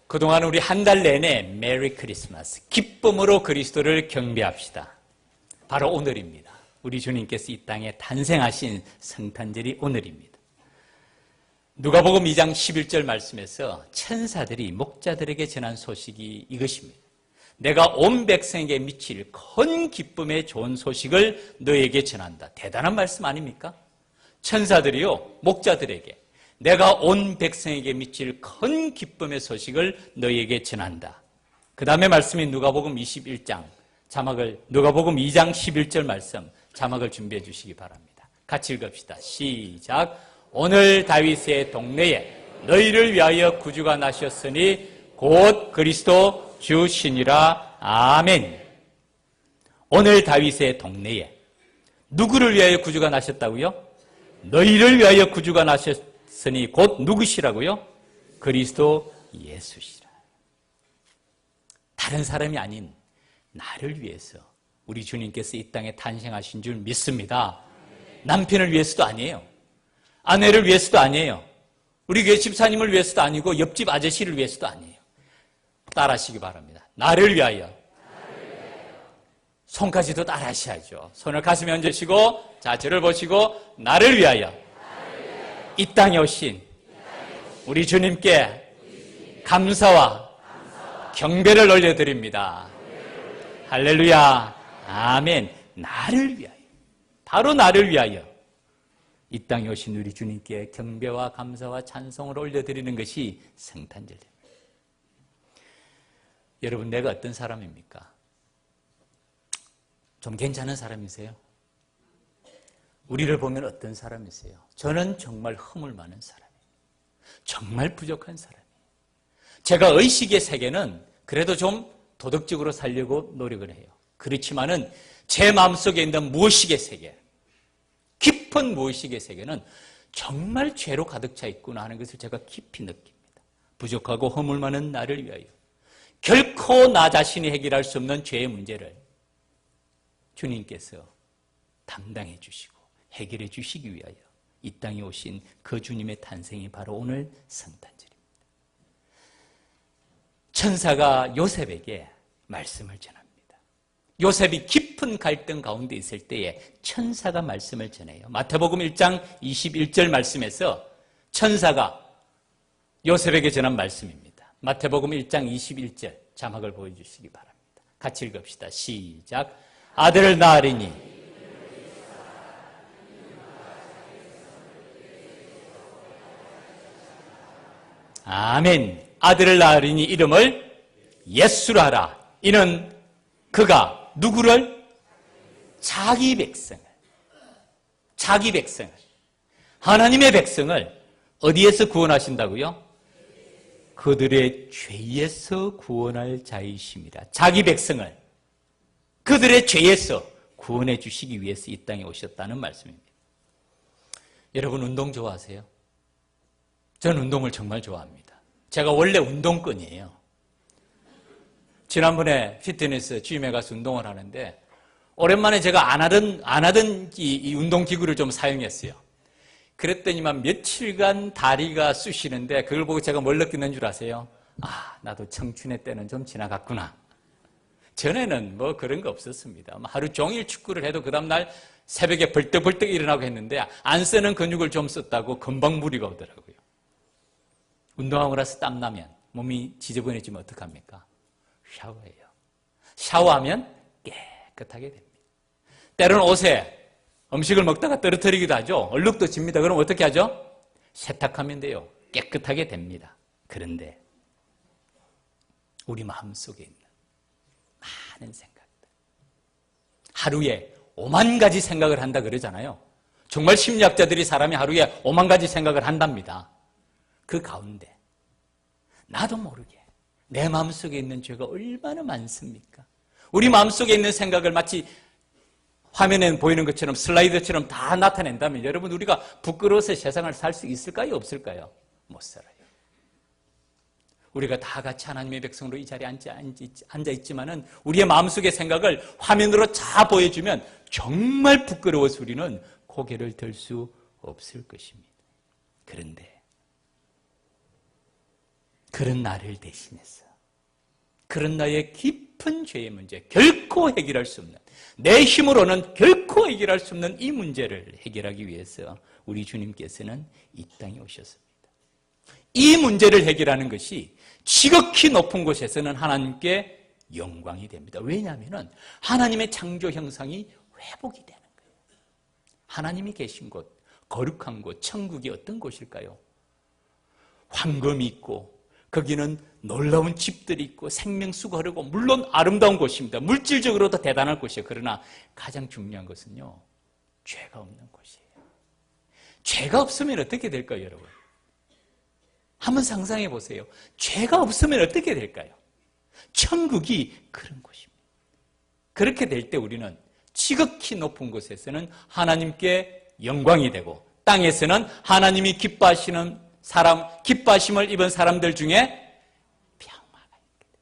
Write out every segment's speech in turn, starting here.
그동안 우리 한 달 내내 메리 크리스마스, 기쁨으로 그리스도를 경배합시다. 바로 오늘입니다. 우리 주님께서 이 땅에 탄생하신 성탄절이 오늘입니다. 누가복음 2장 11절 말씀에서 천사들이 목자들에게 전한 소식이 이것입니다. 내가 온 백성에게 미칠 큰 기쁨의 좋은 소식을 너에게 전한다. 대단한 말씀 아닙니까? 천사들이요, 목자들에게 내가 온 백성에게 미칠 큰 기쁨의 소식을 너희에게 전한다. 그 다음에 말씀이 누가복음 21장 자막을, 누가복음 2장 11절 말씀 자막을 준비해 주시기 바랍니다. 같이 읽읍시다. 시작. 오늘 다윗의 동네에 너희를 위하여 구주가 나셨으니 곧 그리스도 주시니라. 아멘. 오늘 다윗의 동네에 누구를 위하여 구주가 나셨다고요? 너희를 위하여 구주가 나셨으니 곧 누구시라고요? 그리스도 예수시라. 다른 사람이 아닌 나를 위해서 우리 주님께서 이 땅에 탄생하신 줄 믿습니다. 남편을 위해서도 아니에요. 아내를 위해서도 아니에요. 우리 교회 집사님을 위해서도 아니고 옆집 아저씨를 위해서도 아니에요. 따라하시기 바랍니다. 나를 위하여. 손까지도 따라하셔야죠. 손을 가슴에 얹으시고, 자, 저를 보시고, 나를 위하여 이 땅에 오신 우리 주님께 감사와 경배를 올려드립니다. 할렐루야. 아멘. 나를 위하여, 바로 나를 위하여 이 땅에 오신 우리 주님께 경배와 감사와 찬송을 올려드리는 것이 성탄절입니다. 여러분, 내가 어떤 사람입니까? 좀 괜찮은 사람이세요? 우리를 보면 어떤 사람이세요? 저는 정말 허물 많은 사람이에요. 정말 부족한 사람이에요. 제가 의식의 세계는 그래도 좀 도덕적으로 살려고 노력을 해요. 그렇지만은 제 마음속에 있는 무의식의 세계, 깊은 무의식의 세계는 정말 죄로 가득 차 있구나 하는 것을 제가 깊이 느낍니다. 부족하고 허물 많은 나를 위하여 결코 나 자신이 해결할 수 없는 죄의 문제를 주님께서 담당해 주시고 해결해 주시기 위하여 이 땅에 오신 그 주님의 탄생이 바로 오늘 성탄절입니다. 천사가 요셉에게 말씀을 전합니다. 요셉이 깊은 갈등 가운데 있을 때에 천사가 말씀을 전해요. 마태복음 1장 21절 말씀에서 천사가 요셉에게 전한 말씀입니다. 마태복음 1장 21절 자막을 보여주시기 바랍니다. 같이 읽읍시다. 시작. 아들을 낳으리니 아멘. 아들을 낳으리니 이름을 예수라 하라. 이는 그가 누구를? 자기 백성을, 하나님의 백성을 어디에서 구원하신다고요? 그들의 죄에서 구원할 자이심이라. 자기 백성을 그들의 죄에서 구원해 주시기 위해서 이 땅에 오셨다는 말씀입니다. 여러분, 운동 좋아하세요? 저는 운동을 정말 좋아합니다. 제가 원래 운동꾼이에요. 지난번에 피트니스 짐에 가서 운동을 하는데 오랜만에 제가 안 하던 이 운동기구를 좀 사용했어요. 그랬더니만 며칠간 다리가 쑤시는데 그걸 보고 제가 뭘 느끼는 줄 아세요? 아, 나도 청춘의 때는 좀 지나갔구나. 전에는 뭐 그런 거 없었습니다. 하루 종일 축구를 해도 그 다음날 새벽에 벌떡벌떡 일어나고 했는데 안 쓰는 근육을 좀 썼다고 금방 무리가 오더라고요. 운동하고 나서 땀나면 몸이 지저분해지면 어떡합니까? 샤워해요. 샤워하면 깨끗하게 됩니다. 때로는 옷에 음식을 먹다가 떨어뜨리기도 하죠. 얼룩도 집니다. 그럼 어떻게 하죠? 세탁하면 돼요. 깨끗하게 됩니다. 그런데 우리 마음속에 있는 많은 생각들, 하루에 5만 가지 생각을 한다 그러잖아요. 정말 심리학자들이 사람이 하루에 5만 가지 생각을 한답니다. 그 가운데 나도 모르게 내 마음속에 있는 죄가 얼마나 많습니까? 우리 마음속에 있는 생각을 마치 화면에 보이는 것처럼 슬라이드처럼 다 나타낸다면 여러분, 우리가 부끄러워서 세상을 살 수 있을까요? 없을까요? 못 살아요. 우리가 다 같이 하나님의 백성으로 이 자리에 앉아 있지만은 우리의 마음속의 생각을 화면으로 다 보여주면 정말 부끄러워서 우리는 고개를 들 수 없을 것입니다. 그런데 그런 나를 대신해서 그런 나의 깊은 죄의 문제, 결코 해결할 수 없는, 내 힘으로는 결코 해결할 수 없는 이 문제를 해결하기 위해서 우리 주님께서는 이 땅에 오셨습니다. 이 문제를 해결하는 것이 지극히 높은 곳에서는 하나님께 영광이 됩니다. 왜냐하면 하나님의 창조 형상이 회복이 되는 거예요. 하나님이 계신 곳, 거룩한 곳, 천국이 어떤 곳일까요? 황금이 있고 거기는 놀라운 집들이 있고 생명수가 흐르고 물론 아름다운 곳입니다. 물질적으로도 대단한 곳이에요. 그러나 가장 중요한 것은요, 죄가 없는 곳이에요. 죄가 없으면 어떻게 될까요, 여러분? 한번 상상해 보세요. 죄가 없으면 어떻게 될까요? 천국이 그런 곳입니다. 그렇게 될 때 우리는 지극히 높은 곳에서는 하나님께 영광이 되고 땅에서는 하나님이 기뻐하시는 사람, 기뻐하심을 입은 사람들 중에 평화가 있게 됩니다.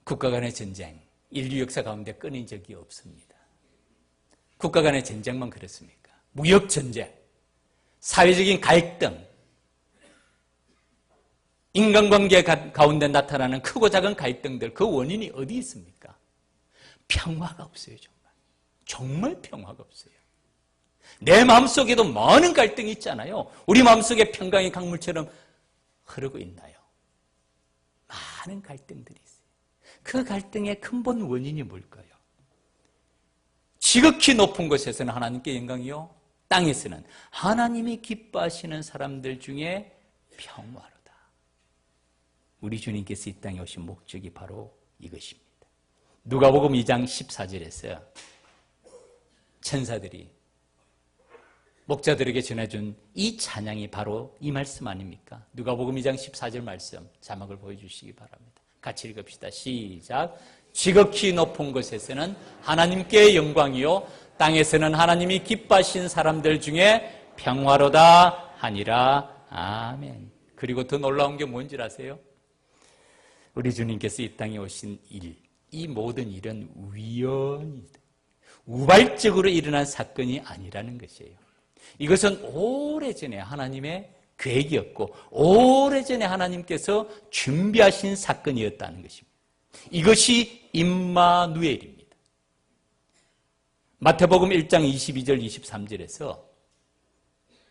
국가 간의 전쟁, 인류 역사 가운데 끊인 적이 없습니다. 국가 간의 전쟁만 그렇습니까? 무역 전쟁, 사회적인 갈등, 인간관계 가운데 나타나는 크고 작은 갈등들, 그 원인이 어디 있습니까? 평화가 없어요, 정말. 정말 평화가 없어요. 내 마음속에도 많은 갈등이 있잖아요. 우리 마음속에 평강의 강물처럼 흐르고 있나요? 많은 갈등들이 있어요. 그 갈등의 근본 원인이 뭘까요? 지극히 높은 곳에서는 하나님께 영광이요, 땅에서는 하나님이 기뻐하시는 사람들 중에 평화로다. 우리 주님께서 이 땅에 오신 목적이 바로 이것입니다. 누가복음 2장 14절에서 천사들이 목자들에게 전해준 이 찬양이 바로 이 말씀 아닙니까? 누가복음 2장 14절 말씀 자막을 보여주시기 바랍니다. 같이 읽읍시다. 시작. 지극히 높은 곳에서는 하나님께 영광이요 땅에서는 하나님이 기뻐하신 사람들 중에 평화로다 하니라. 아멘. 그리고 더 놀라운 게 뭔지 아세요? 우리 주님께서 이 땅에 오신 일, 이 모든 일은 우연히 우발적으로 일어난 사건이 아니라는 것이에요. 이것은 오래전에 하나님의 계획이었고 오래전에 하나님께서 준비하신 사건이었다는 것입니다. 이것이 임마누엘입니다. 마태복음 1장 22절 23절에서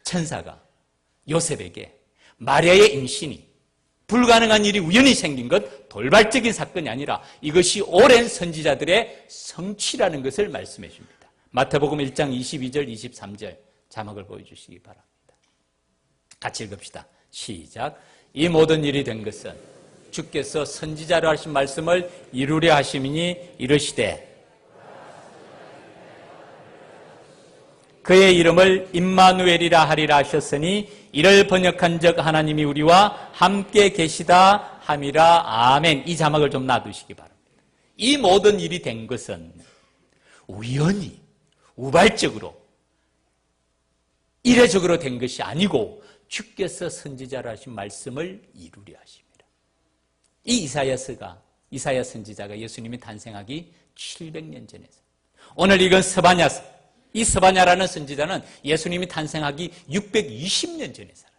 천사가 요셉에게 마리아의 임신이 불가능한 일이 우연히 생긴 것, 돌발적인 사건이 아니라 이것이 오랜 선지자들의 성취라는 것을 말씀해 줍니다. 마태복음 1장 22절 23절 자막을 보여주시기 바랍니다. 같이 읽읍시다. 시작. 이 모든 일이 된 것은 주께서 선지자로 하신 말씀을 이루려 하심이니 이르시되 그의 이름을 임마누엘이라 하리라 하셨으니 이를 번역한 적 하나님이 우리와 함께 계시다 함이라. 아멘. 이 자막을 좀 놔두시기 바랍니다. 이 모든 일이 된 것은 우연히 우발적으로 이례적으로 된 것이 아니고 주께서 선지자로 하신 말씀을 이루려 하십니다. 이 이사야 선지자가 예수님이 탄생하기 700년 전에 오늘 이건 스바냐, 이 스바냐라는 선지자는 예수님이 탄생하기 620년 전에 살아요.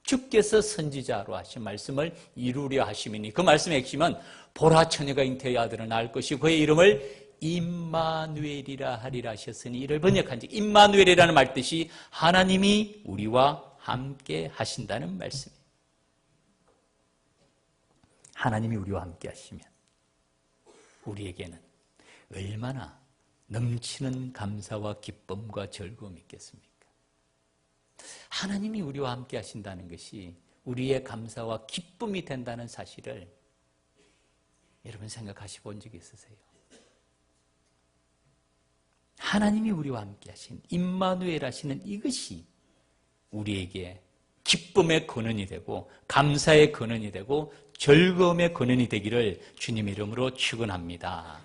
주께서 선지자로 하신 말씀을 이루려 하심이니 그 말씀의 핵심은 보라 처녀가 잉태의 아들을 낳을 것이고 그의 이름을 임마누엘이라 하리라 하셨으니 이를 번역한 즉 임마누엘이라는 말 뜻이 하나님이 우리와 함께 하신다는 말씀이에요. 하나님이 우리와 함께 하시면 우리에게는 얼마나 넘치는 감사와 기쁨과 즐거움이 있겠습니까? 하나님이 우리와 함께 하신다는 것이 우리의 감사와 기쁨이 된다는 사실을 여러분 생각하시 본 적이 있으세요? 하나님이 우리와 함께 하신 임마누엘 하시는 이것이 우리에게 기쁨의 근원이 되고 감사의 근원이 되고 즐거움의 근원이 되기를 주님 이름으로 축원합니다.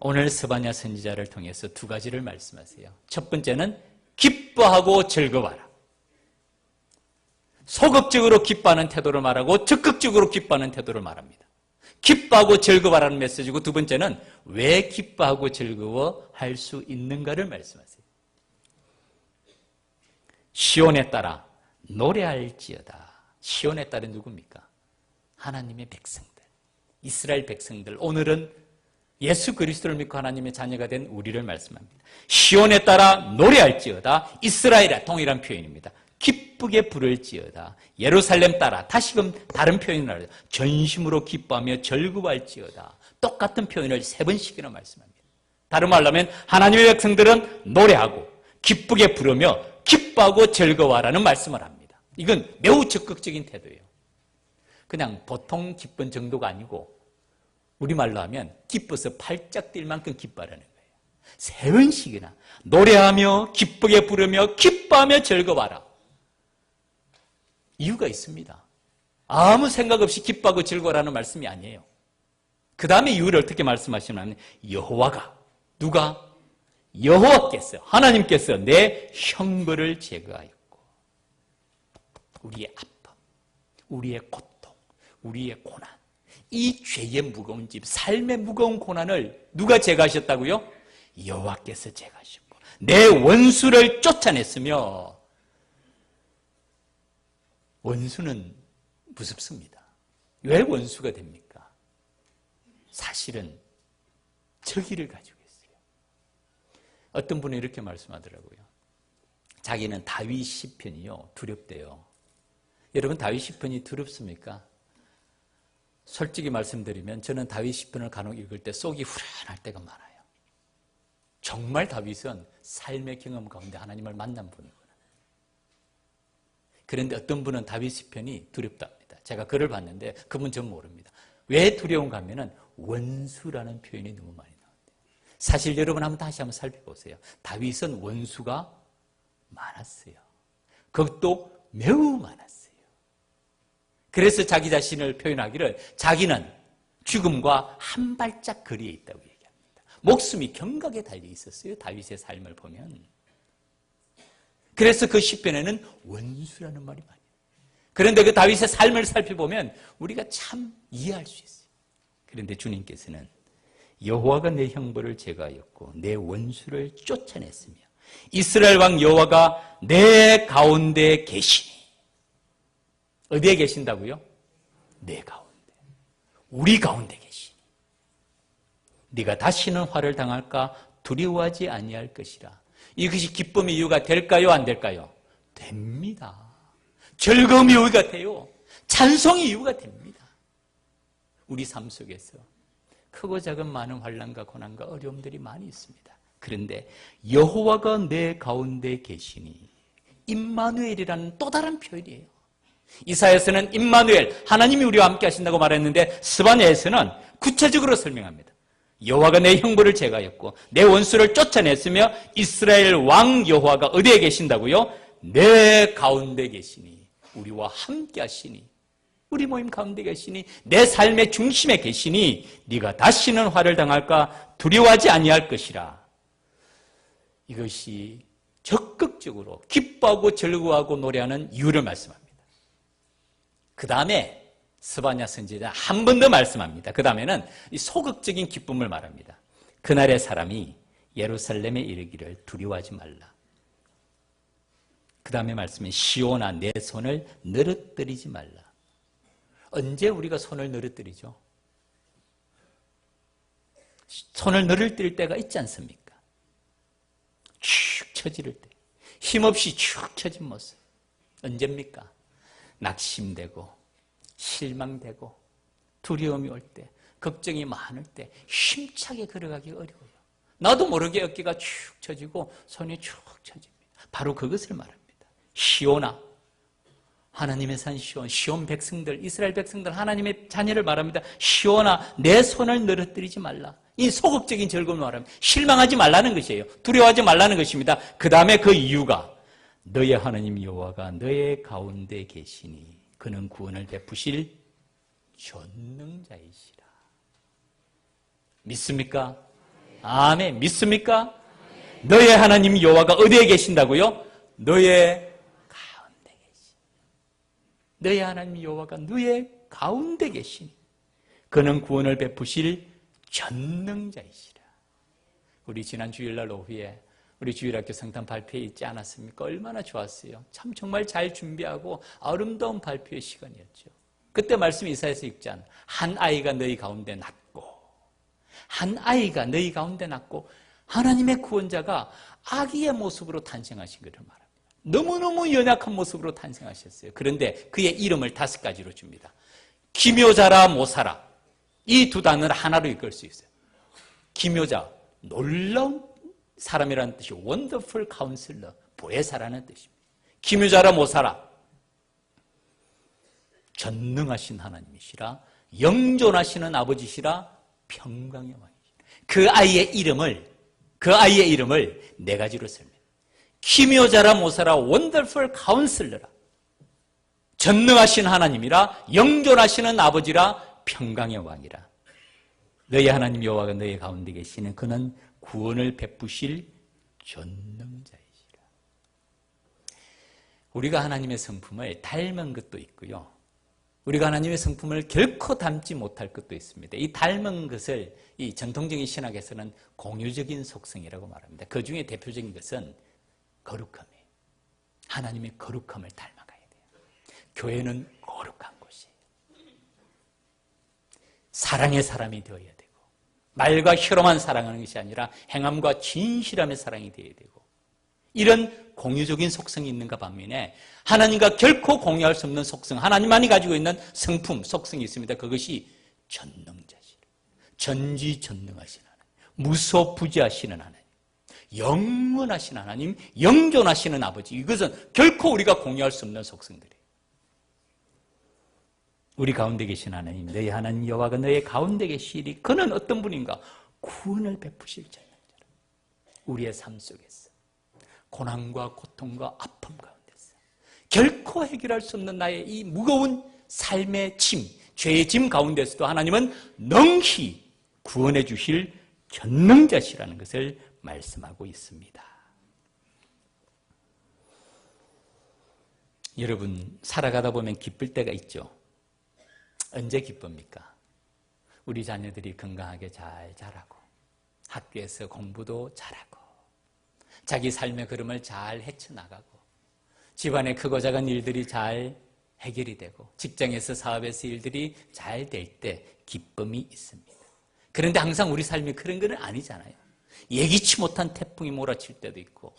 오늘 스바냐 선지자를 통해서 두 가지를 말씀하세요. 첫 번째는 기뻐하고 즐거워하라. 소극적으로 기뻐하는 태도를 말하고 적극적으로 기뻐하는 태도를 말합니다. 기뻐하고 즐거워하라는 메시지고 두 번째는 왜 기뻐하고 즐거워할 수 있는가를 말씀하세요. 시온에 따라 노래할지어다. 시온에 따른 누굽니까? 하나님의 백성들, 이스라엘 백성들. 오늘은 예수 그리스도를 믿고 하나님의 자녀가 된 우리를 말씀합니다. 시온에 따라 노래할지어다. 이스라엘의 동일한 표현입니다. 기쁘게 부를지어다. 예루살렘 따라, 다시금 다른 표현을 하죠. 전심으로 기뻐하며 절구할지어다. 똑같은 표현을 3번씩이나 말씀합니다. 다른 말로 하면 하나님의 백성들은 노래하고 기쁘게 부르며 기뻐하고 즐거워하라는 말씀을 합니다. 이건 매우 적극적인 태도예요. 그냥 보통 기쁜 정도가 아니고 우리말로 하면 기뻐서 팔짝 뛸 만큼 기뻐하라는 거예요. 3번씩이나 노래하며 기쁘게 부르며 기뻐하며 즐거워하라. 이유가 있습니다. 아무 생각 없이 기뻐하고 즐거워하라는 말씀이 아니에요. 그 다음에 이유를 어떻게 말씀하시냐면 여호와가, 누가? 여호와께서, 하나님께서 내 형벌을 제거하였고 우리의 아픔, 우리의 고통, 우리의 고난, 이 죄의 무거운 짐, 삶의 무거운 고난을 누가 제거하셨다고요? 여호와께서 제거하셨고 내 원수를 쫓아냈으며, 원수는 무섭습니다. 왜 원수가 됩니까? 사실은 저기를 가지고 있어요. 어떤 분은 이렇게 말씀하더라고요. 자기는 다윗 시편이요 두렵대요. 여러분, 다윗 시편이 두렵습니까? 솔직히 말씀드리면 저는 다윗 시편을 간혹 읽을 때 속이 후련할 때가 많아요. 정말 다윗은 삶의 경험 가운데 하나님을 만난 분이구나. 그런데 어떤 분은 다윗 시편이 두렵답니다. 제가 글을 봤는데 그분 전 모릅니다. 왜 두려운가 하면은 원수라는 표현이 너무 많이 나온대요. 사실 여러분 다시 한번 살펴보세요. 다윗은 원수가 많았어요. 그것도 매우 많았어요. 그래서 자기 자신을 표현하기를 자기는 죽음과 한 발짝 거리에 있다고 얘기합니다. 목숨이 경각에 달려 있었어요. 다윗의 삶을 보면. 그래서 그 시편에는 원수라는 말이 많아요. 그런데 그 다윗의 삶을 살펴보면 우리가 참 이해할 수 있어요. 그런데 주님께서는 여호와가 내 형벌을 제거하였고 내 원수를 쫓아냈으며 이스라엘 왕 여호와가 내 가운데 계시니. 어디에 계신다고요? 내 가운데, 우리 가운데 계시니. 네가 다시는 화를 당할까 두려워하지 아니할 것이라. 이것이 기쁨의 이유가 될까요? 안 될까요? 됩니다. 즐거움의 이유가 돼요. 찬송의 이유가 됩니다. 우리 삶 속에서 크고 작은 많은 환난과 고난과 어려움들이 많이 있습니다. 그런데 여호와가 내 가운데 계시니, 임마누엘이라는 또 다른 표현이에요. 이사야서는 임마누엘, 하나님이 우리와 함께 하신다고 말했는데 스바냐에서는 구체적으로 설명합니다. 여호와가 내 형벌을 제거하였고 내 원수를 쫓아냈으며 이스라엘 왕 여호와가 어디에 계신다고요? 내 가운데 계시니, 우리와 함께 하시니, 우리 모임 가운데 계시니, 내 삶의 중심에 계시니 네가 다시는 화를 당할까 두려워하지 아니할 것이라. 이것이 적극적으로 기뻐하고 즐거워하고 노래하는 이유를 말씀합니다. 그 다음에 스바냐 선지자 한 번 더 말씀합니다. 그 다음에는 소극적인 기쁨을 말합니다. 그날의 사람이 예루살렘에 이르기를 두려워하지 말라. 그 다음에 말씀은 시온아 내 손을 늘어뜨리지 말라. 언제 우리가 손을 늘어뜨리죠? 손을 늘어뜨릴 때가 있지 않습니까? 축 처지를 때, 힘없이 축 처진 모습. 언제입니까? 낙심되고 실망되고 두려움이 올 때, 걱정이 많을 때 힘차게 걸어가기 어려워요. 나도 모르게 어깨가 축 처지고 손이 축 처집니다. 바로 그것을 말합니다. 시온아, 하나님의 산 시온, 시온 백성들, 이스라엘 백성들, 하나님의 자녀를 말합니다. 시온아, 내 손을 늘어뜨리지 말라. 이 소극적인 즐거움을 말합니다. 실망하지 말라는 것이에요. 두려워하지 말라는 것입니다. 그 다음에 그 이유가 너의 하나님 여호와가 너의 가운데 계시니 그는 구원을 베푸실 전능자이시라. 믿습니까? 아멘. 믿습니까? 너의 하나님 여호와가 어디에 계신다고요? 너의 가운데 계시니. 너의 하나님 여호와가 너의 가운데 계시니 그는 구원을 베푸실 전능자이시라. 우리 지난 주일날 오후에 우리 주일학교 성탄 발표회 있지 않았습니까? 얼마나 좋았어요. 참 정말 잘 준비하고 아름다운 발표의 시간이었죠. 그때 말씀 이사야서 6장 한 아이가 너희 가운데 낳고 한 아이가 너희 가운데 낳고 하나님의 구원자가 아기의 모습으로 탄생하신 것을 말합니다. 너무너무 연약한 모습으로 탄생하셨어요. 그런데 그의 이름을 5가지로 줍니다. 기묘자라 모사라. 이 두 단어를 하나로 이끌 수 있어요. 기묘자, 놀라운 사람이라는 뜻이 원더풀 카운슬러, 보혜사라는 뜻입니다. 기묘자라 모사라. 전능하신 하나님이시라, 영존하시는 아버지시라, 평강의 왕이시라. 그 아이의 이름을 4가지로 씁니다. 기묘자라 모사라, 원더풀 카운슬러라. 전능하신 하나님이라, 영존하시는 아버지라, 평강의 왕이라. 너희 하나님 여호와가 너희 가운데 계시는 그는 구원을 베푸실 전능자이시라. 우리가 하나님의 성품을 닮은 것도 있고요. 우리가 하나님의 성품을 결코 닮지 못할 것도 있습니다. 이 닮은 것을 이 전통적인 신학에서는 공유적인 속성이라고 말합니다. 그 중에 대표적인 것은 거룩함이에요. 하나님의 거룩함을 닮아가야 돼요. 교회는 거룩한 곳이에요. 사랑의 사람이 되어야 되고, 말과 혀로만 사랑하는 것이 아니라 행함과 진실함의 사랑이 되어야 되고, 이런 공유적인 속성이 있는가 반면에 하나님과 결코 공유할 수 없는 속성, 하나님만이 가지고 있는 성품, 속성이 있습니다. 그것이 전능자시라. 전지전능하신 하나님, 무소부지하시는 하나님, 영원하신 하나님, 영존하시는 아버지. 이것은 결코 우리가 공유할 수 없는 속성들이에요. 우리 가운데 계신 하나님, 너희 하나님 여호와가 너희 가운데 계시리. 그는 어떤 분인가? 구원을 베푸실 전능자라. 우리의 삶 속에서 고난과 고통과 아픔 가운데서 결코 해결할 수 없는 나의 이 무거운 삶의 짐, 죄의 짐 가운데서도 하나님은 능히 구원해 주실 전능자시라는 것을 말씀하고 있습니다. 여러분, 살아가다 보면 기쁠 때가 있죠. 언제 기쁩니까? 우리 자녀들이 건강하게 잘 자라고, 학교에서 공부도 잘하고, 자기 삶의 걸음을 잘 헤쳐나가고, 집안의 크고 작은 일들이 잘 해결이 되고, 직장에서 사업에서 일들이 잘 될 때 기쁨이 있습니다. 그런데 항상 우리 삶이 그런 건 아니잖아요. 예기치 못한 태풍이 몰아칠 때도 있고,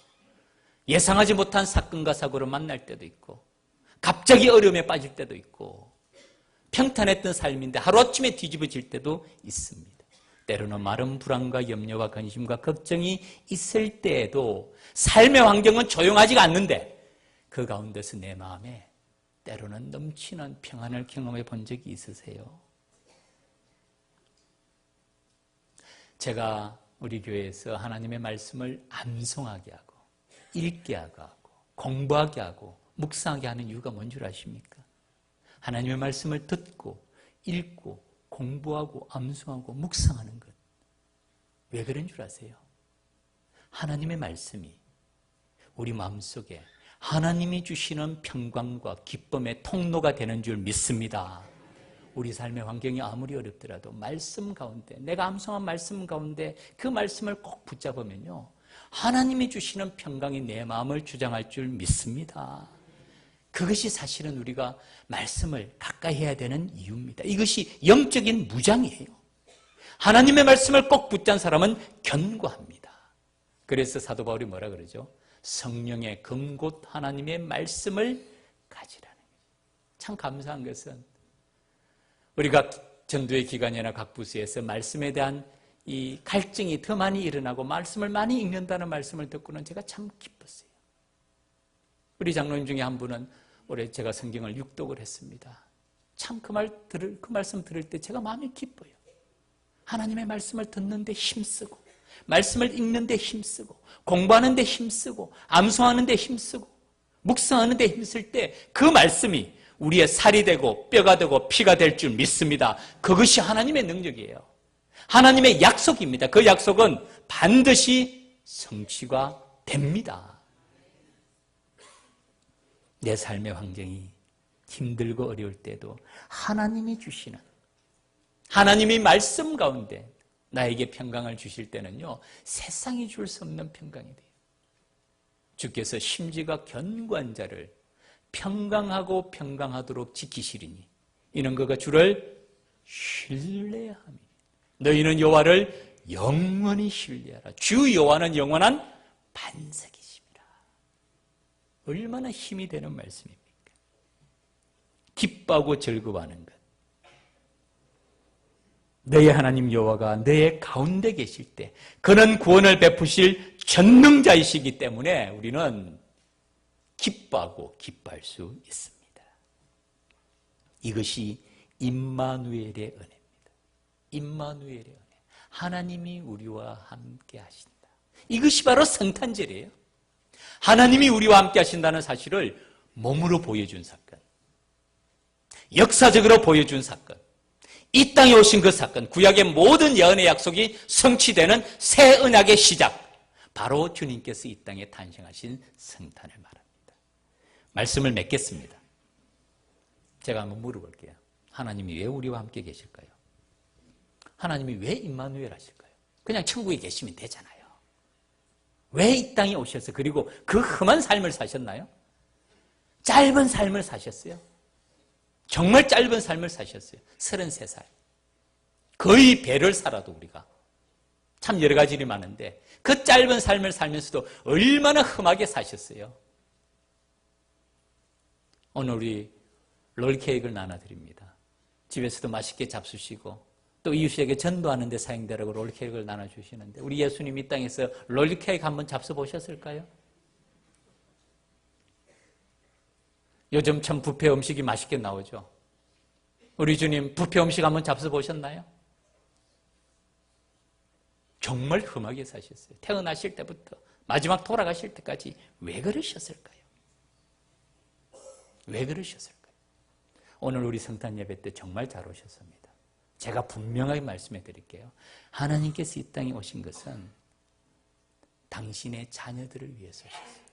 예상하지 못한 사건과 사고를 만날 때도 있고, 갑자기 어려움에 빠질 때도 있고, 평탄했던 삶인데 하루아침에 뒤집어질 때도 있습니다. 때로는 마른 불안과 염려와 근심과 걱정이 있을 때에도 삶의 환경은 조용하지가 않는데 그 가운데서 내 마음에 때로는 넘치는 평안을 경험해 본 적이 있으세요? 제가 우리 교회에서 하나님의 말씀을 암송하게 하고 읽게 하고 공부하게 하고 묵상하게 하는 이유가 뭔 줄 아십니까? 하나님의 말씀을 듣고 읽고 공부하고 암송하고 묵상하는 것. 왜 그런 줄 아세요? 하나님의 말씀이 우리 마음속에 하나님이 주시는 평강과 기쁨의 통로가 되는 줄 믿습니다. 우리 삶의 환경이 아무리 어렵더라도 말씀 가운데, 내가 암송한 말씀 가운데 그 말씀을 꼭 붙잡으면요, 하나님이 주시는 평강이 내 마음을 주장할 줄 믿습니다. 그것이 사실은 우리가 말씀을 가까이 해야 되는 이유입니다. 이것이 영적인 무장이에요. 하나님의 말씀을 꼭 붙잡은 사람은 견고합니다. 그래서 사도 바울이 뭐라 그러죠? 성령의 검곧 하나님의 말씀을 가지라는 거예요. 참 감사한 것은 우리가 전도의 기간이나 각 부서에서 말씀에 대한 이 갈증이 더 많이 일어나고 말씀을 많이 읽는다는 말씀을 듣고는 제가 참 기뻤어요. 우리 장로님 중에 한 분은 올해 제가 성경을 6독을 했습니다. 참 그 말씀 들을 때 제가 마음이 기뻐요. 하나님의 말씀을 듣는데 힘쓰고, 말씀을 읽는데 힘쓰고, 공부하는데 힘쓰고, 암송하는데 힘쓰고, 묵상하는데 힘쓸 때 그 말씀이 우리의 살이 되고 뼈가 되고 피가 될 줄 믿습니다. 그것이 하나님의 능력이에요. 하나님의 약속입니다. 그 약속은 반드시 성취가 됩니다. 내 삶의 환경이 힘들고 어려울 때도 하나님이 주시는, 하나님이 말씀 가운데 나에게 평강을 주실 때는요, 세상이 줄 수 없는 평강이 돼요. 주께서 심지가 견고한 자를 평강하고 평강하도록 지키시리니 이는 그가 주를 신뢰함이. 너희는 여호와를 영원히 신뢰하라. 주 여호와는 영원한 반석이십니다. 얼마나 힘이 되는 말씀입니까? 기뻐하고 즐거워하는 것. 너희 하나님 여호와가 너의 가운데 계실 때 그는 구원을 베푸실 전능자이시기 때문에 우리는 기뻐하고 기뻐할 수 있습니다. 이것이 임마누엘의 은혜입니다. 임마누엘의 은혜. 하나님이 우리와 함께 하신다. 이것이 바로 성탄절이에요. 하나님이 우리와 함께 하신다는 사실을 몸으로 보여준 사건. 역사적으로 보여준 사건. 이 땅에 오신 그 사건, 구약의 모든 예언의 약속이 성취되는 새 언약의 시작. 바로 주님께서 이 땅에 탄생하신 성탄을 말합니다. 말씀을 맺겠습니다. 제가 한번 물어볼게요. 하나님이 왜 우리와 함께 계실까요? 하나님이 왜 임마누엘 하실까요? 그냥 천국에 계시면 되잖아요. 왜 이 땅에 오셔서 그리고 그 험한 삶을 사셨나요? 짧은 삶을 사셨어요. 정말 짧은 삶을 사셨어요. 33살. 거의 배를 살아도 우리가. 참 여러 가지 일이 많은데 그 짧은 삶을 살면서도 얼마나 험하게 사셨어요. 오늘 우리 롤케이크를 나눠드립니다. 집에서도 맛있게 잡수시고 또 이웃에게 전도하는 데 사용되라고 롤케이크를 나눠주시는데 우리 예수님 이 땅에서 롤케이크 한번 잡숴보셨을까요? 요즘 참 뷔페 음식이 맛있게 나오죠. 우리 주님 뷔페 음식 한번 잡숴보셨나요? 정말 험하게 사셨어요. 태어나실 때부터 마지막 돌아가실 때까지 왜 그러셨을까요? 왜 그러셨을까요? 오늘 우리 성탄 예배 때 정말 잘 오셨습니다. 제가 분명하게 말씀해 드릴게요. 하나님께서 이 땅에 오신 것은 당신의 자녀들을 위해서 오셨어요.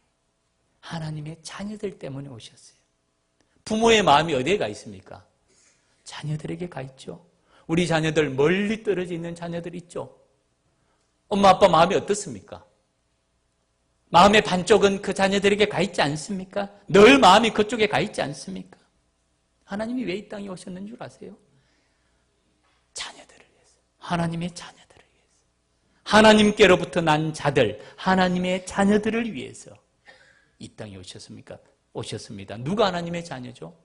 하나님의 자녀들 때문에 오셨어요. 부모의 마음이 어디에 가 있습니까? 자녀들에게 가 있죠. 우리 자녀들 멀리 떨어져 있는 자녀들 있죠. 엄마 아빠 마음이 어떻습니까? 마음의 반쪽은 그 자녀들에게 가 있지 않습니까? 늘 마음이 그쪽에 가 있지 않습니까? 하나님이 왜 이 땅에 오셨는 줄 아세요? 자녀들을 위해서. 하나님의 자녀들을 위해서. 하나님께로부터 난 자들, 하나님의 자녀들을 위해서 이 땅에 오셨습니다. 누가 하나님의 자녀죠?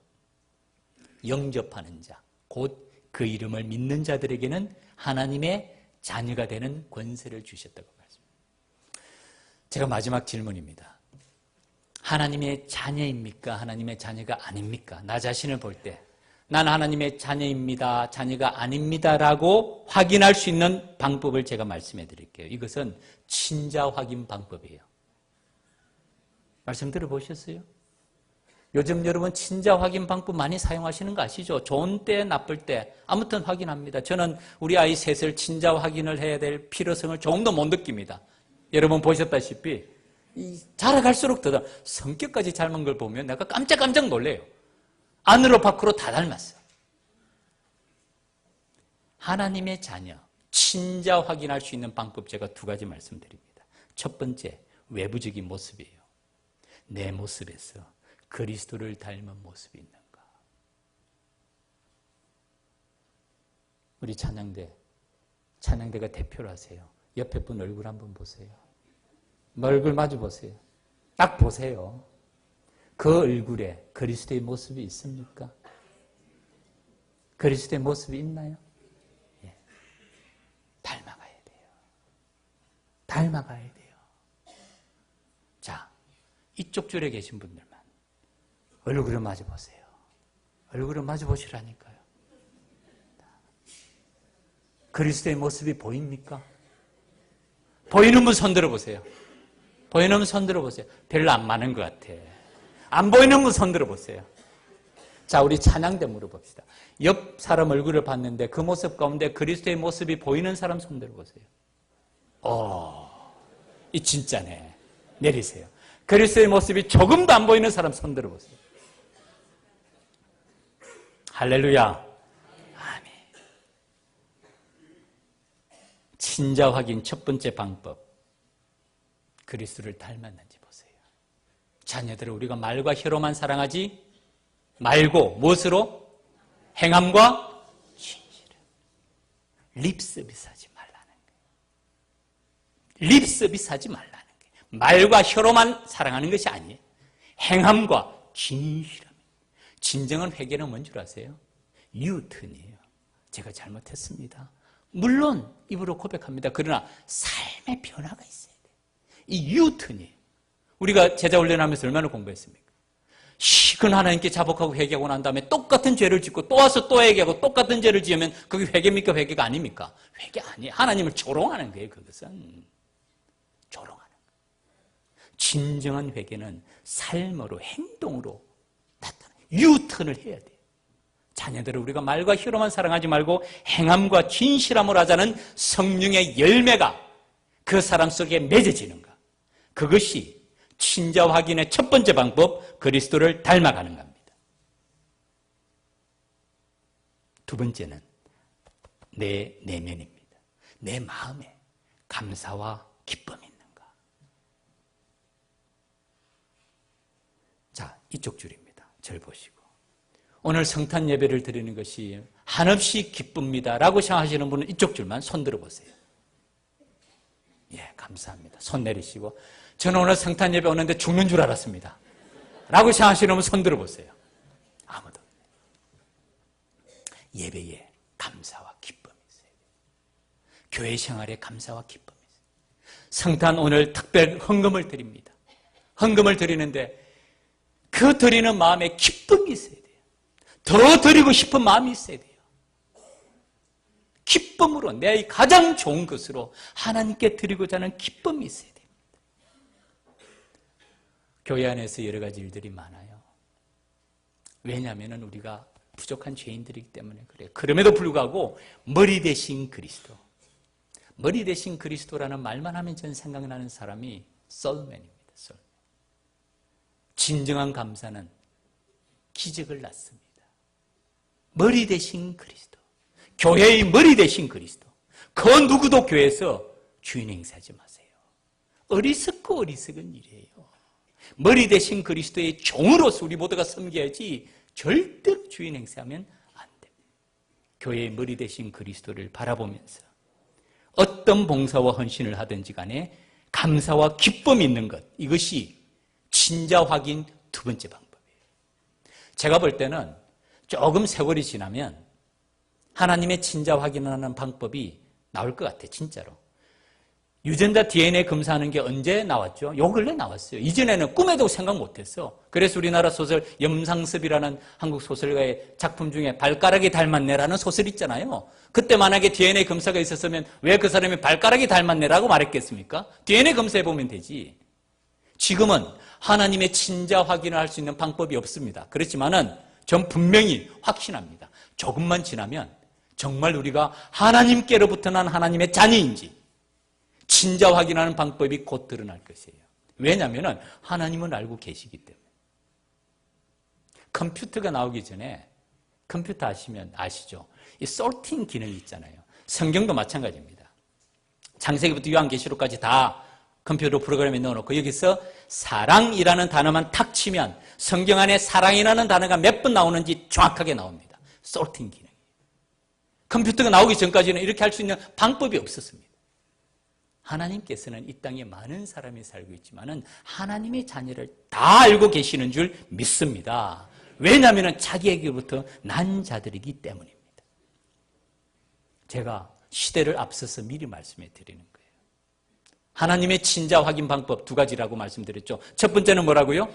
영접하는 자, 곧 그 이름을 믿는 자들에게는 하나님의 자녀가 되는 권세를 주셨다고 말씀합니다. 제가 마지막 질문입니다. 하나님의 자녀입니까? 하나님의 자녀가 아닙니까? 나 자신을 볼 때 난 하나님의 자녀입니다, 자녀가 아닙니다라고 확인할 수 있는 방법을 제가 말씀해 드릴게요. 이것은 친자 확인 방법이에요. 말씀 들어보셨어요? 요즘 여러분 친자 확인 방법 많이 사용하시는 거 아시죠? 좋은 때, 나쁠 때 아무튼 확인합니다. 저는 우리 아이 셋을 친자 확인을 해야 될 필요성을 조금도 못 느낍니다. 여러분 보셨다시피 자라갈수록 더 성격까지 닮은 걸 보면 내가 깜짝 놀래요. 안으로 밖으로 다 닮았어요. 하나님의 자녀, 친자 확인할 수 있는 방법 제가 두 가지 말씀드립니다. 첫 번째, 외부적인 모습이에요. 내 모습에서 그리스도를 닮은 모습이 있는가? 우리 찬양대가 대표를 하세요. 옆에 분 얼굴 한번 보세요. 얼굴 마주 보세요. 딱 보세요. 그 얼굴에 그리스도의 모습이 있습니까? 그리스도의 모습이 있나요? 예. 닮아가야 돼요. 닮아가야 돼요. 자, 이쪽 줄에 계신 분들만 얼굴을 마주 보세요. 얼굴을 마주 보시라니까요. 그리스도의 모습이 보입니까? 보이는 분 손 들어보세요. 보이는 분 손 들어보세요. 별로 안 많은 것 같아. 안 보이는 분 손 들어보세요. 자, 우리 찬양대 물어봅시다. 옆 사람 얼굴을 봤는데 그 모습 가운데 그리스도의 모습이 보이는 사람 손 들어보세요. 이 진짜네. 내리세요. 그리스도의 모습이 조금도 안 보이는 사람 손 들어보세요. 할렐루야. 아멘. 친자 확인 첫 번째 방법. 그리스도를 닮았는지 보세요. 자녀들을 우리가 말과 혀로만 사랑하지 말고 무엇으로? 행함과 진실로. 립서비스 하지 말라는 거예요. 립서비스 하지 말라는 거예요. 말과 혀로만 사랑하는 것이 아니에요. 행함과 진실함. 진정한 회개는 뭔 줄 아세요? 유턴이에요. 제가 잘못했습니다. 물론 입으로 고백합니다. 그러나 삶의 변화가 있어야 돼요. 이 유턴이에요. 우리가 제자 훈련하면서 얼마나 공부했습니까? 시큰 하나님께 자복하고 회개하고 난 다음에 똑같은 죄를 짓고 또 와서 또 회개하고 똑같은 죄를 지으면 그게 회개입니까? 회개가 아닙니까? 회개 아니에요. 하나님을 조롱하는 거예요. 그것은 조롱하는 거예요. 진정한 회개는 삶으로 행동으로 나타나요. 유턴을 해야 돼요. 자녀들을 우리가 말과 혀로만 사랑하지 말고 행함과 진실함으로 하자는 성령의 열매가 그 사람 속에 맺어지는가. 그것이 친자 확인의 첫 번째 방법, 그리스도를 닮아가는 겁니다. 두 번째는 내 내면입니다. 내 마음에 감사와 기쁨이 있는가. 자, 이쪽 줄입니다. 절 보시고. 오늘 성탄 예배를 드리는 것이 한없이 기쁩니다 라고 생각하시는 분은 이쪽 줄만 손 들어보세요. 예, 감사합니다. 손 내리시고, 저는 오늘 성탄 예배 오는데 죽는 줄 알았습니다 라고 생각하시는 분 손 들어보세요. 아무도. 예배에 감사와 기쁨이 있어요. 교회 생활에 감사와 기쁨이 있어요. 성탄 오늘 특별 헌금을 드립니다. 헌금을 드리는데 그 드리는 마음에 기쁨이 있어야 돼요. 더 드리고 싶은 마음이 있어야 돼요. 기쁨으로, 내 가장 좋은 것으로 하나님께 드리고자 하는 기쁨이 있어야 됩니다. 교회 안에서 여러 가지 일들이 많아요. 왜냐하면 우리가 부족한 죄인들이기 때문에 그래요. 그럼에도 불구하고 머리 대신 그리스도, 머리 대신 그리스도라는 말만 하면 전 생각나는 사람이 솔맨입니다. 솔맨. 진정한 감사는 기적을 낳습니다. 머리 대신 그리스도, 교회의 머리 대신 그리스도. 그 누구도 교회에서 주인 행세하지 마세요. 어리석고 어리석은 일이에요. 머리 대신 그리스도의 종으로서 우리 모두가 섬겨야지 절대로 주인 행세하면 안 됩니다. 교회의 머리 대신 그리스도를 바라보면서 어떤 봉사와 헌신을 하든지 간에 감사와 기쁨이 있는 것, 이것이 친자 확인 두 번째 방법이에요. 제가 볼 때는 조금 세월이 지나면 하나님의 친자 확인하는 방법이 나올 것 같아요. 진짜로. 유전자 DNA 검사하는 게 언제 나왔죠? 요 근래 나왔어요. 이전에는 꿈에도 생각 못했어. 그래서 우리나라 소설 염상섭이라는 한국 소설가의 작품 중에 발가락이 닮았네라는 소설 있잖아요. 그때 만약에 DNA 검사가 있었으면 왜 그 사람이 발가락이 닮았네라고 말했겠습니까? DNA 검사해보면 되지. 지금은 하나님의 친자 확인을 할 수 있는 방법이 없습니다. 그렇지만은 전 분명히 확신합니다. 조금만 지나면 정말 우리가 하나님께로부터 난 하나님의 자녀인지 친자 확인하는 방법이 곧 드러날 것이에요. 왜냐하면 하나님은 알고 계시기 때문에. 컴퓨터가 나오기 전에, 컴퓨터 아시죠? 이 솔팅 기능이 있잖아요. 성경도 마찬가지입니다. 창세기부터 요한계시록까지 다 컴퓨터 프로그램에 넣어놓고 여기서 사랑이라는 단어만 탁 치면 성경 안에 사랑이라는 단어가 몇 번 나오는지 정확하게 나옵니다. 솔팅 기능. 컴퓨터가 나오기 전까지는 이렇게 할 수 있는 방법이 없었습니다. 하나님께서는 이 땅에 많은 사람이 살고 있지만은 하나님의 자녀를 다 알고 계시는 줄 믿습니다. 왜냐하면 자기에게부터 난 자들이기 때문입니다. 제가 시대를 앞서서 미리 말씀해 드리는 거예요. 하나님의 친자 확인 방법 두 가지라고 말씀드렸죠. 첫 번째는 뭐라고요?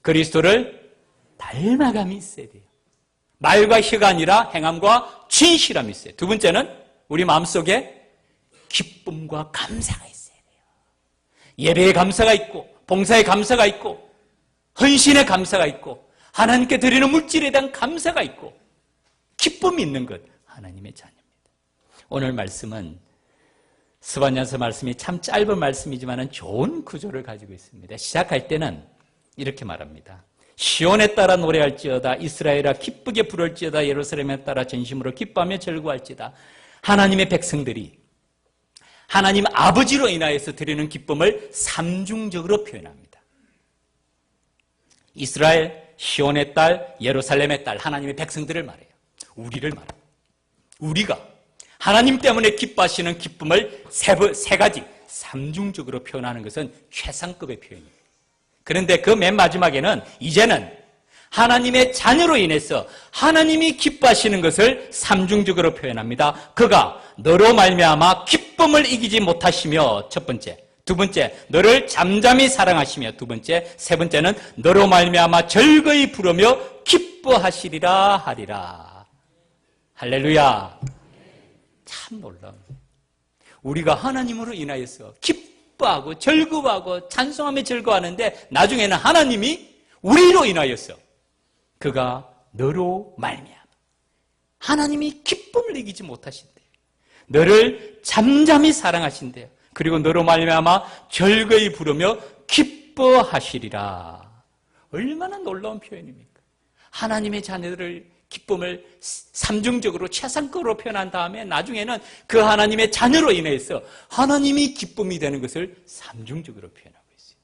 그리스도를 닮아감이 있어야 돼요. 말과 혀가 아니라 행함과 진실함이 있어요. 두 번째는 우리 마음속에 기쁨과 감사가 있어야 돼요. 예배의 감사가 있고, 봉사의 감사가 있고, 헌신의 감사가 있고, 하나님께 드리는 물질에 대한 감사가 있고, 기쁨이 있는 것, 하나님의 자녀입니다. 오늘 말씀은 스바냐서 말씀이 참 짧은 말씀이지만 좋은 구조를 가지고 있습니다. 시작할 때는 이렇게 말합니다. 시온에 따라 노래할지어다, 이스라엘아 기쁘게 부를지어다, 예루살렘에 따라 전심으로 기뻐하며 즐거워할지다. 하나님의 백성들이 하나님 아버지로 인하여서 드리는 기쁨을 삼중적으로 표현합니다. 이스라엘, 시온의 딸, 예루살렘의 딸, 하나님의 백성들을 말해요. 우리를 말해요. 우리가 하나님 때문에 기뻐하시는 기쁨을 세 가지, 삼중적으로 표현하는 것은 최상급의 표현입니다. 그런데 그 맨 마지막에는 이제는 하나님의 자녀로 인해서 하나님이 기뻐하시는 것을 삼중적으로 표현합니다. 그가 너로 말미암아 기쁨을 이기지 못하시며 첫 번째, 두 번째, 너를 잠잠히 사랑하시며 두 번째, 세 번째는 너로 말미암아 즐거이 부르며 기뻐하시리라 하리라. 할렐루야. 참 놀라운. 우리가 하나님으로 인하여서 기뻐하고 즐거워하고 찬송하며 즐거워하는데 나중에는 하나님이 우리로 인하여서 그가 너로 말미암아 하나님이 기쁨을 이기지 못하신대요. 너를 잠잠히 사랑하신대요. 그리고 너로 말미암아 즐거이 부르며 기뻐하시리라. 얼마나 놀라운 표현입니까? 하나님의 자녀들을 기쁨을 삼중적으로 최상급으로 표현한 다음에 나중에는 그 하나님의 자녀로 인해서 하나님이 기쁨이 되는 것을 삼중적으로 표현하고 있어요.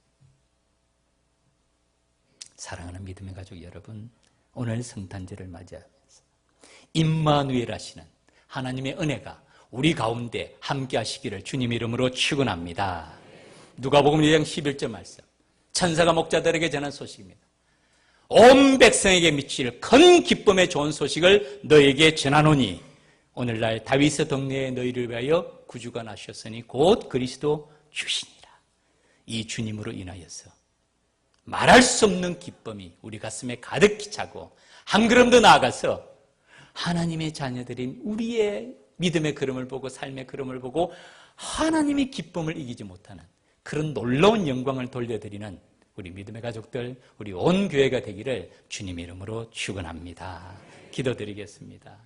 사랑하는 믿음의 가족 여러분, 오늘 성탄절을 맞이하면서 임마누엘 하시는 하나님의 은혜가 우리 가운데 함께 하시기를 주님 이름으로 축원합니다. 누가복음 1장 11절 말씀, 천사가 목자들에게 전한 소식입니다. 온 백성에게 미칠 큰 기쁨의 좋은 소식을 너에게 전하노니 오늘날 다윗의 동네에 너희를 위하여 구주가 나셨으니 곧 그리스도 주시니라. 이 주님으로 인하여서 말할 수 없는 기쁨이 우리 가슴에 가득히 차고 한 걸음 더 나아가서 하나님의 자녀들인 우리의 믿음의 걸음을 보고 삶의 걸음을 보고 하나님의 기쁨을 이기지 못하는 그런 놀라운 영광을 돌려드리는 우리 믿음의 가족들, 우리 온 교회가 되기를 주님 이름으로 축원합니다. 기도드리겠습니다.